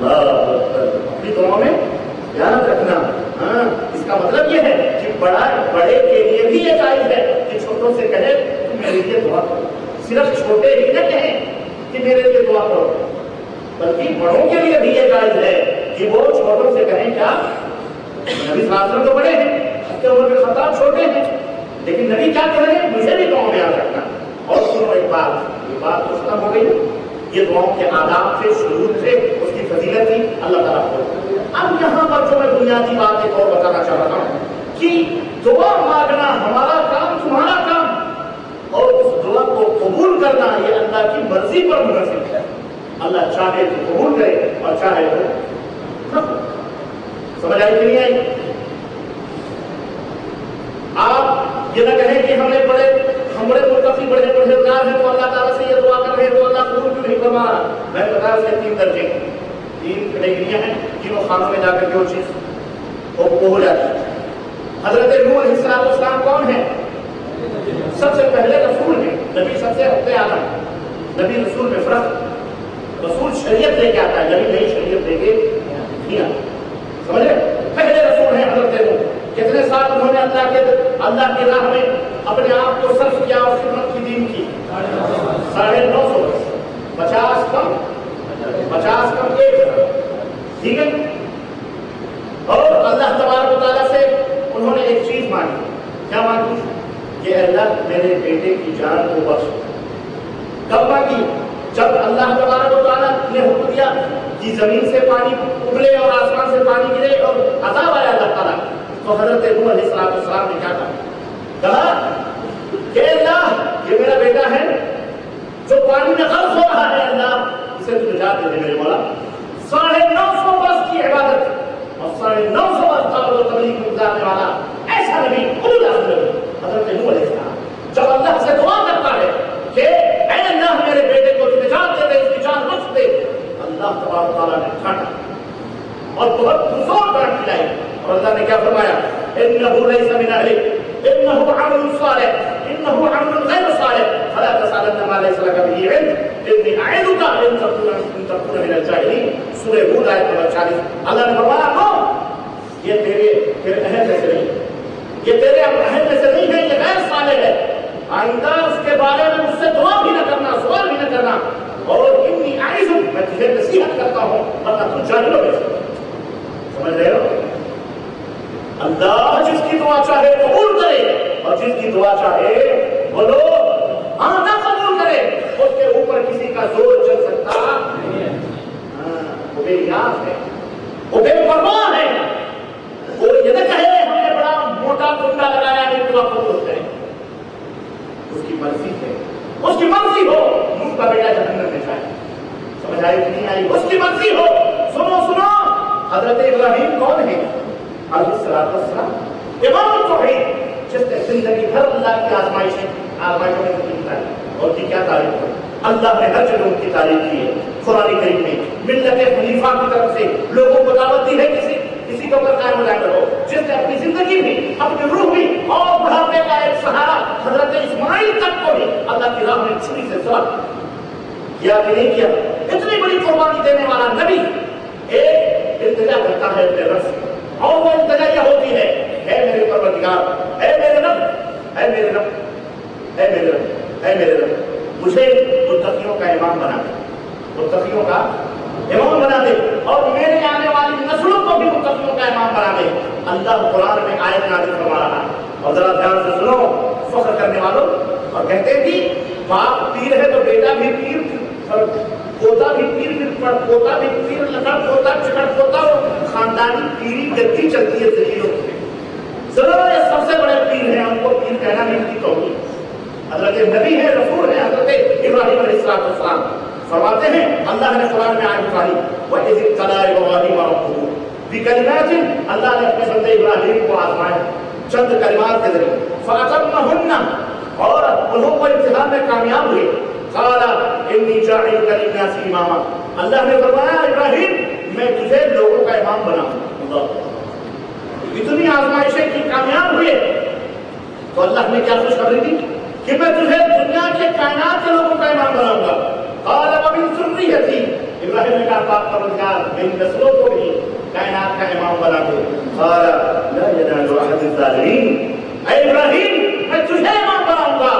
اپنی دعاؤں میں یاد رکھنا. ہاں اس کا مطلب یہ ہے کہ بڑے کے لیے بھی یہ جائز ہے کہ چھوٹوں سے کہے کہ میرے لیے دعا کرو. صرف چھوٹے ہی نہ کہیں کہ میرے لیے دعا کرو، بلکہ بڑوں کے لیے بھی یہ جائز ہے کہ وہ چھوٹوں سے کہیں. کیا نبی صلی اللہ علیہ وسلم تو بڑے ہیں، حضرت عمر بن خطاب چھوٹے ہیں، لیکن نبی کیا کہہ رہے ہیں؟ مجھے بھی دعاؤں میں یاد رکھنا. اور سنو ایک بات، یہ بات تو ختم ہو گئی. یہ دعاؤں کے آداب تھے، شروط تھے، اس کی فضیلت تھی اللہ تعالیٰ کو. اب یہاں پر جو میں بنیادی بات ایک اور بتانا چاہ رہا ہوں کہ دعا مانگنا ہمارا کام، تمہارا کام، اور اس دعا کو قبول کرنا یہ اللہ کی مرضی پر منحصر ہے. اللہ چاہے تو قبول کرے اور چاہے تو نہ. سمجھ آئی کہ نہیں آئی؟ آپ یہ نہ کہیں کہ ہم بڑے متقی، بڑے پرہیزگار ہیں تو اللہ تعالیٰ سے یہ دعا کر رہے ہیں تو اللہ قبول کیوں نہیں فرما رہا. میں بتا رہا ہوں 3 درجے، 3 کیٹیگریاں ہیں جنہوں خانوں میں جا کر کے وہ چیز وہ ہو جاتی ہے. حضرت نوح علیہ السلام کون ہیں؟ سب سے پہلے رسول ہیں. نبی سب سے حق آدم. نبی رسول میں فرق. رسول شریعت لے کے آتا ہے، نبی نئی شریعت لے کے نہیں آتا. سمجھے؟ پہلے رسول ہیں حضرت نوح. کتنے سال انہوں نے اللہ کی راہ میں اپنے آپ کو صرف کیا اور خدمت کی دین کی؟ 950 برس. 50 کم 1. ٹھیک ہے. اور اللہ تبارک و تعالیٰ سے انہوں نے ایک چیز مانگی. کیا مانگی؟ کہ اللہ میرے بیٹے کی جان کو بخش. کب مانگی؟ جب اللہ تبارک و تعالیٰ نے حکم دیا کہ زمین سے پانی ابلے اور آسمان سے پانی گرے اور عذاب آیا اللہ تعالیٰ. تو حضرت نوح علیہ السلام نے کیا کہا کہ اللہ یہ میرا بیٹا ہے جو پانی میں غرق ہو رہا ہے، اللہ اسے تو نجات دے دے میرے مولا. 950 برس کی عبادت اور 950 برس دعوت و تبلیغ میں گزارنے والا ایسا نبی حضرت نوح علیہ السلام جب اللہ سے دعا کرتا ہے کہ اے اللہ میرے بیٹے کو نجات دے دے، اس کی جان بخش دے، اللہ تبارک و تعالیٰ نے ڈانٹا اور بہت بزرگ ڈانٹ کھلائی. اور اللہ نے کیا فرمایا؟ انه ليس من اهلك انه عمل صالح انه عمل غير صالح فلا تسالن ما ليس لك به علم اني اعظك ان تكون من الجاهلين. سورہ ہود آیت نمبر 40. اللہ نے فرمایا نو یہ تیرے اہل میں سے نہیں، یہ تیرے اہل میں سے نہیں ہے، یہ غیر صالح ہے. آئندہ اس کے بارے میں مجھ سے دعا بھی نہ کرنا، سوال بھی نہ کرنا. اور انی اعظک، میں تجھے نصیحت کرتا ہوں ورنہ تو جاہلوں میں سے. سمجھ رہے ہو؟ اللہ جس کی دعا چاہے قبول کرے اور جس کی دعا چاہے بولو ہاں نہ قبول کرے. اس کے اوپر کسی کا زور چل سکتا نہیں ہے. وہ بے نیاز ہے، وہ بے پرواہ ہے. وہ یہ نہ کہے ہم نے بڑا موٹا کنڈا لگایا ہے دعا قبول کرے. اس کی مرضی ہے، اس کی مرضی ہو نوح کا بیٹا جہنم میں جائے. سمجھ آئی کہ نہیں آئی؟ اس کی مرضی ہو. سنو حضرت ابراہیم کون ہے؟ علیہ السلام امام التوحید، جس نے زندگی بھر اللہ کی آزمائشوں میں زندگی تعریف اور کی کیا تعریف ہے؟ اللہ نے ہر جگہ ان کی تعریف کی ہے. قرآن کریم میں ملت حنیفہ کی طرف سے لوگوں کو دعوت دی ہے کسی کے اوپر قائم ہو کرو، جس نے اپنی زندگی بھی، اپنی روح بھی اور بڑھاپے کا ایک سہارا حضرت اسماعیل تک کو بھی اللہ کی راہ میں چھری سے ذبح کیا کہ نہیں کیا. اتنی بڑی قربانی دینے والا نبی ایک التجا کرتا ہے اپنے رب سے، اور وہ التجا یہ ہوتی ہے اے میرے پروردگار، اے میرے رب، اے میرے رب، اے میرے رب، اے میرے رب، مجھے متقیوں کا امام بنا دے، متقیوں کا امام بنا دے، اور میرے آنے والی نسلوں کو بھی متقیوں کا امام بنا دے. اللہ قرآن میں آیت نازل فرما رہا ہے. اور ذرا دھیان سے سنو فخر کرنے والوں. اور کہتے ہیں کہ باپ پیر ہے تو بیٹا بھی پیر، پوتا بھی پیر، پوتا بھی پیر، لکڑ پوتا، چکڑ پوتا، خاندانی پیری گدی چلتی ہے زمینوں پہ. ضرور یہ سب سے بڑے پیر ہیں، ہم کو پیر کہنا نہیں کی توہین. حضرت نبی ہے، رسول ہے، حضرت ابراہیم علیہ السلام فرماتے ہیں اللہ نے قرآن میں آیت اتاری وَإِذِ ابْتَلَىٰ إِبْرَاهِيمَ رَبُّهُ بِكَلِمَاتٍ، اللہ نے اپنے بندے ابراہیم کو آزمایا چند کلمات کے ذریعے. فَأَتَمَّهُنَّ، اور انہوں کو امتحان میں کامیاب ہوئے. قَالَ إِنِّي جَاعِلُكَ لِلنَّاسِ إِمَامًا، اللہ نے فرمایا ابراہیم میں تجھے لوگوں کا امام بناؤں گا. اتنی آزمائشیں کی کامیاب ہوئے تو اللہ نے کیا خوشخبری دی کہ میں تجھے دنیا کے کائنات کے لوگوں کا امام بناؤں گا. قال ومن ذریتی، इब्राहिम ने कहा पाक परवरदिगार मेरी नस्लों को भी कायनात का इमाम बना दे। और ला यनालु अहद ज़ालिमीन, ऐ इब्राहिम मैं तुझे इमाम बनाऊंगा,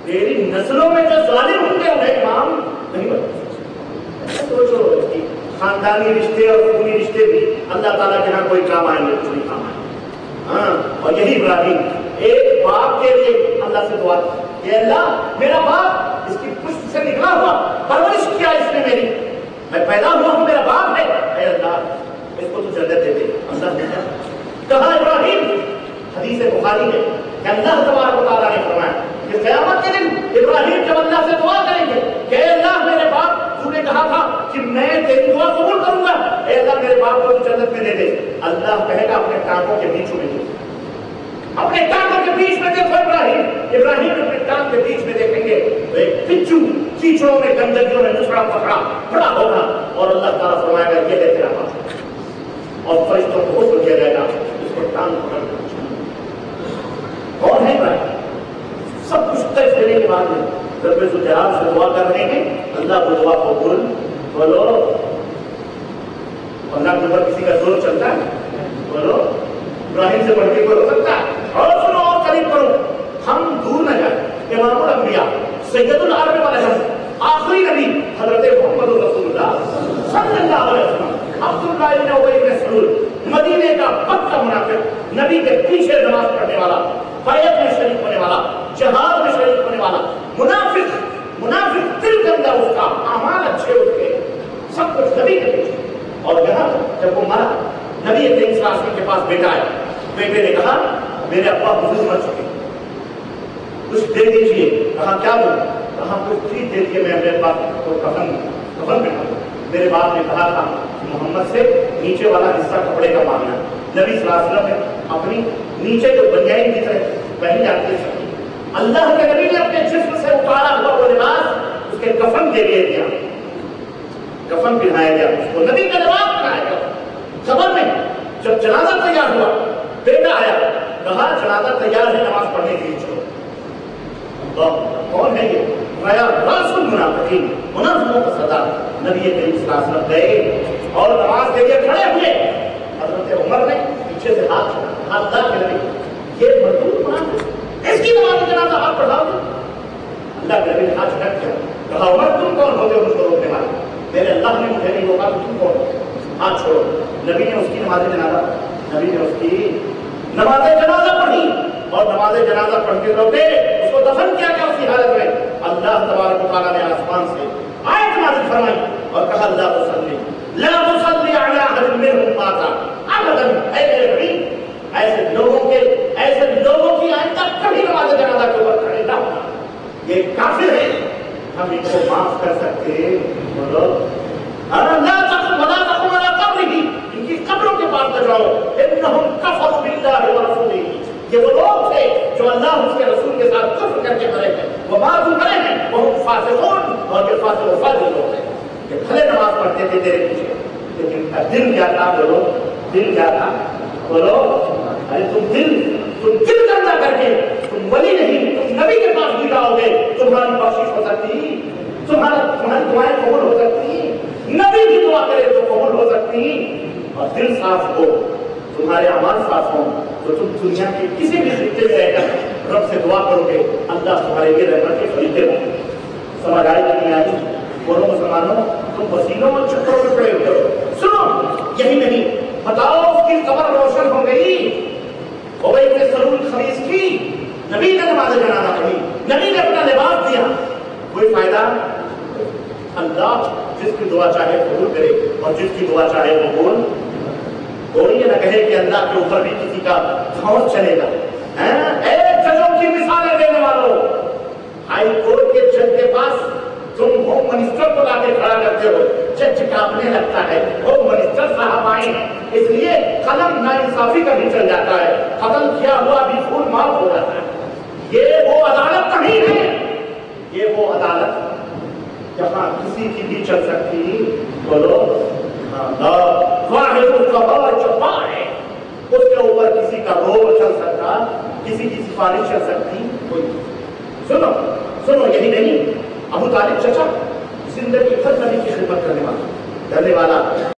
तेरी नस्लों में जो जालिम होंगे उन्हें इमाम नहीं बना। सोचो इसकी खानदानी रिश्ते और खूनी रिश्ते भी अल्लाह ताला के यहाँ कोई काम आएंगे, कुछ नहीं काम आएंगे। हाँ, और यही इब्राहिम एक बाप के लिए अल्लाह से दुआ कि अल्लाह मेरा बाप इसकी पुष्ट से निकला हुआ, परवरिश किया इसने मेरी, मैं पैदा हुआ हूँ, मेरा बाप है, अल्लाह इसको तो जन्नत दे दे। अल्लाह ने कहा इब्राहिम, हदीस बुखारी है कि अल्लाह तबारक व तआला ने फरमाया कि क़यामत के दिन इब्राहिम जब अल्लाह से दुआ करेंगे कि अल्लाह मेरे बाप, तूने कहा था कि मैं तेरी दुआ कबूल करूंगा, अल्लाह मेरे बाप को तो जन्नत में दे दे। अल्लाह कहेगा अपने टांगों के बीच में, अपने टांगों के बीच में देखो इब्राहिम अपने टांग के बीच में देखेंगे तो एक बिच्छू कीचड़ों में गंदगियों में नुसड़ा पकड़ा पड़ा होगा और अल्लाह ताला फरमाएगा ये ले तेरा बाप, और फरिश्तों को हुक्म दिया जाएगा इसको टांग पकड़। कौन है इब्राहिम? सब कुछ तय देने के बाद में जब वे सुजात से दुआ कर रहे हैं, अल्लाह को दुआ कबूल बोलो। अल्लाह के ऊपर किसी का जोर चलता है? बोलो, इब्राहिम से बढ़ के कोई हो सकता है? और सुनो और करीब करो, हम दूर न जाए, इमामुल अंबिया सैयदुल अरब वाले आखिरी नबी हजरत मोहम्मद रसूलुल्लाह सल्लल्लाहु अलैहि वसल्लम अब्दुल्लाह इब्न उबय इब्न सलूल, मदीने का पक्का मुनाफिक, नबी के पीछे नमाज पढ़ने वाला, बैत में शरीक होने वाला, जहाद में शरीक होने वाला, मुनाफिक दिल गंदा उसका, अमाल अच्छे उसके, सब कुछ नबी के पीछे। और यहाँ जब वो मरा, नबी करीम सल्लल्लाहु अलैहि वसल्लम के पास बेटा आया, बेटे ने कहा मेरे अब्बा बुजुर्ग मर चुके, कुछ दे दीजिए। कहा क्या दो? कहा कुछ चीज दे दीजिए, मैं अपने बाप को कफन बिठा दूं। मेरे बाप ने कहा था कि मोहम्मद से नीचे वाला हिस्सा कपड़े का मांगना। नबी सल्लल्लाहु अलैहि वसल्लम ने अपनी नीचे जो बनियान की तरह पहनी जाती है सभी, अल्लाह के नबी ने अपने जिस्म से उतारा हुआ वो लिबास उसके कफन के लिए दिया, कफन पहनाया गया उसको, नबी का लिबास पहनाया गया। खबर में जब जनाजा तैयार हुआ, बेटा आया, कहा जनाजा तैयार है, नमाज पढ़ने के लिए चलो। कौन है ये? रासुल मुनाफिकीन, मुनाफिकों का सरदार नबी करीम सल्लल्लाहु अलैहि वसल्लम गए और नमाज के लिए खड़े हुए। हजरत उमर ने पीछे से हाथ छोड़ा, अल्लाह के नबी ये मजदूर मुनाफिक, इसकी नमाज जनाजा आप पढ़ाओगे? अल्लाह के नबी ने हाथ झटक दिया, कहा उमर तुम कौन होते हो मुझको रोकने वाले? मेरे अल्लाह ने मुझे नहीं रोका, तुम कौन? हाथ छोड़ो। नबी ने उसकी नमाज जनाजा, नबी ने उसकी नमाज जनाजा पढ़ी और नमाज जनाजा पढ़ के रोके, उसको दफन किया गया उसी हालत में। अल्लाह तबारक व तआला ने आसमान से आयत नाज़िल फरमाई और कहा ला तुसल्ली अला अहदिन मिनहुम माता अबदन, ऐ मेरे नबी ऐसे लोगों की आइंदा कभी नमाज जनाजा के ऊपर खड़े ना होना, ये काफिर है, हम इनको माफ कर सकते हैं। बोलो इनकी कब्रों के पास न जाओ, इन्नहुम कफरू बिल्लाहि व रसूलिही, ये वो लोग थे जो अल्लाह उसके रसूल के साथ कुफ्र करके मरे हैं, वो माफू मरे हैं, वो फासिकून, और ये फासिक व फाजिल लोग हैं। ये भले नमाज पढ़ते थे तेरे पीछे, लेकिन इनका दिल क्या था? बोलो, दिल क्या था? बोलो, अरे तुम दिल गंदा करके तुम वली नहीं, तुम नबी के पास भी जाओगे, तुम्हारी बख्शिश हो सकती, तुम्हारी दुआएं कबूल हो सकती, नबी की दुआ करे तो कबूल हो सकती, और दिल साफ हो, तुम्हारे अमाल साफ हो, तो तुम दुनिया के किसी भी खित्ते में रहकर रब से दुआ करोगे, अल्लाह तुम्हारे लिए रहमत के फरीदे होंगे। समझ आई नहीं आई? बोलो मुसलमानों, तुम वसीलों और चक्करों में पड़े हुए हो। सुनो, यही नहीं, बताओ उसकी कब्र रोशन हो गई, उबय इब्न सलूल खमीस की, नबी ने नमाज जनाजा पढ़ी, नबी ने अपना लिबास दिया, कोई फायदा? अल्लाह जिसकी दुआ चाहे कबूल करे और जिसकी दुआ चाहे वो बोल। कोई ये न कहे कि अल्लाह के ऊपर भी किसी का धौंस चलेगा। एक जजों की मिसालें देने वालों, हाई कोर्ट के जज के पास तुम होम मिनिस्टर को लाके खड़ा करते हो, जज कांपने लगता है, होम मिनिस्टर साहब आए हैं, इसलिए कलम नाइंसाफी का भी चल जाता है, कत्ल किया हुआ भी खून माफ हो जाता है। ये वो अदालत नहीं है, ये वो अदालत जहां किसी की भी चल सकती, बोलो है, उसके ऊपर किसी का रोब चल सकता, किसी की सिफारिश चल सकती, कोई। सुनो, यही नहीं, अबू तालिब चचा زندگی بھر نبی کی خدمت کرنے والا